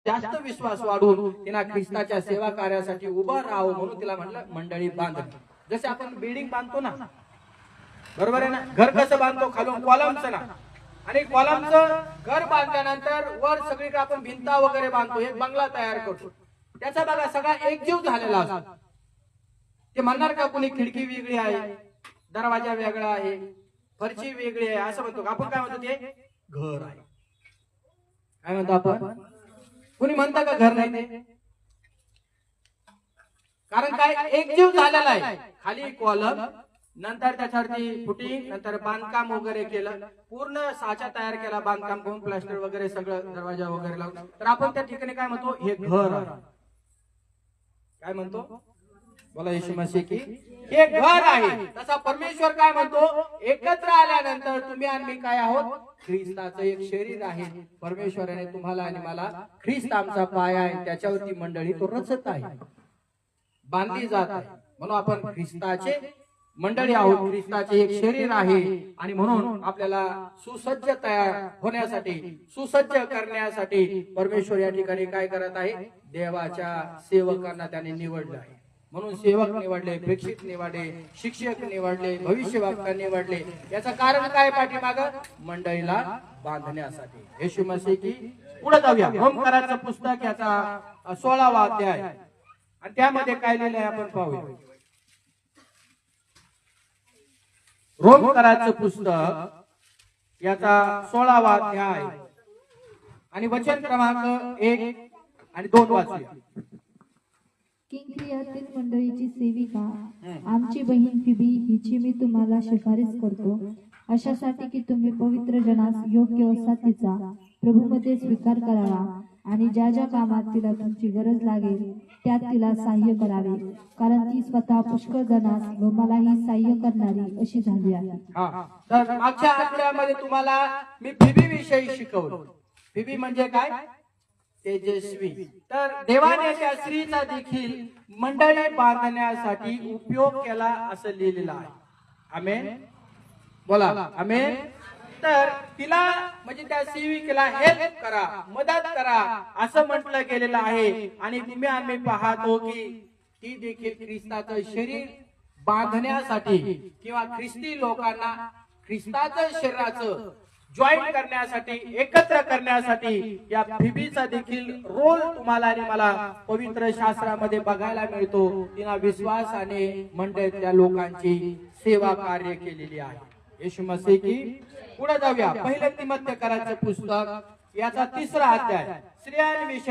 जास्त विश्वास वाढून तिला ख्रिस्ताच्या सेवा कार्यासाठी उभं राहावं म्हणून तिला म्हटलं मंडळी बांधली. जसे आपण बिल्डिंग बांधतो ना, बरोबर आहे ना, घर कसं बांधतो, खालून कॉलमचं ना, आणि कॉलमचं घर बांधल्यानंतर वर सगळीकडे आपण भिंता वगैरे बांधतो, एक बंगला तयार करतो. त्याचा बघा सगळा एकजीव झालेला असतो. ते म्हणणार का कुणी खिडकी वेगळी आहे, दरवाजा वेगळा आहे, फरची वेगळी आहे असं म्हणतो. आपण काय म्हणतो, ते घर आहे. काय म्हणतो आपण? कुणी म्हणता का घर नाही ते? कारण काय, एकजीव झालेला आहे. खाली कॉलम, नंतर त्याच्यावरती फुटिंग, नंतर बांधकाम वगैरे केलं, पूर्ण साचा तयार केला, बांधकाम करून प्लास्टर वगैरे सगळं, दरवाजा वगैरे लावून, तर आपण त्या ठिकाणी काय म्हणतो, हे घर आहे. काय म्हणतो? बोला येशू मसीह की हे घर आहे. तसा परमेश्वर काय म्हणतो, एकत्र आल्यानंतर तुम्ही आणि मी काय आहोत, ख्रिस्ताचं एक शरीर आहे. परमेश्वराने तुम्हाला आणि मला, ख्रिस्त आमचा पाया आहे, त्याच्यावरती मंडळी तो रचत आहे, बांधली जात आहे. म्हणून आपण ख्रिस्ताचे मंडळी आहोत, ख्रिस्ताचे एक शरीर आहे. आणि म्हणून आपल्याला सुसज्ज तयार होण्यासाठी, सुसज्ज करण्यासाठी परमेश्वर या ठिकाणी काय करत आहे, देवाच्या सेवकांना त्याने निवडलं आहे. म्हणून सेवक निवडले, प्रेक्षित निवडले, शिक्षक निवडले, भविष्यवक्ता निवडले. याचं कारण काय पाठीमाग, मंडळीला बांधण्यासाठी. येशू मसीह की. पुढे जाऊया, रोमकराचं पुस्तक याचा 16वा अध्याय, आणि त्यामध्ये काय लिहिलंय आपण पाहूया. रोमकराचं पुस्तक याचा 16वा अध्याय आणि वचन क्रमांक 1 आणि 2 वाचूया. किंक्रियातील मंडळीची सेविका आमची बहीण फिबी हिची मी तुम्हाला शिफारस करतो, अशासाठी की तुम्ही पवित्र जनास योग्य असा तिचा प्रभूमध्ये स्वीकार करावा, आणि ज्या ज्या कामात तिला तुमची गरज लागेल त्यात तिला सहाय्य करावे, कारण ती स्वतः पुष्कळ जनास व मलाही सहाय्य करणारी अशी झाली आहे. तर मागच्या आठवड्यामध्ये तुम्हाला मी फिबी विषयी शिकवलं. फिबी म्हणजे काय, तेजस्वी. तर देवाने त्या स्त्रीचा देखील मंडळी बांधण्यासाठी उपयोग केला असं लिहिलेलं आहे. आमेन. बोला आमेन. तर तिला म्हणजे त्या सेविकेला हेल्प करा, मदत करा असं म्हटलं गेलेलं आहे. आणि तुम्ही आम्ही पाहतो की ती देखील ख्रिस्ताचं शरीर बांधण्यासाठी किंवा ख्रिस्ती लोकांना ख्रिस्ताचं शरीराचं जॉईन करण्यासाठी, एकत्र करण्यासाठी या फिबीचा देखील रोल तुम्हाला आणि मला पवित्र शास्त्रामध्ये बघायला मिळतो. तिला विश्वासाने मंडळीतल्या लोकांची सेवा कार्य केलेली आहे. येशू मसीह की. पुढे जाऊया, पहिलं तिमोथेकराचं पुस्तक याचा 3रा अध्याय, स्त्रियांविषयी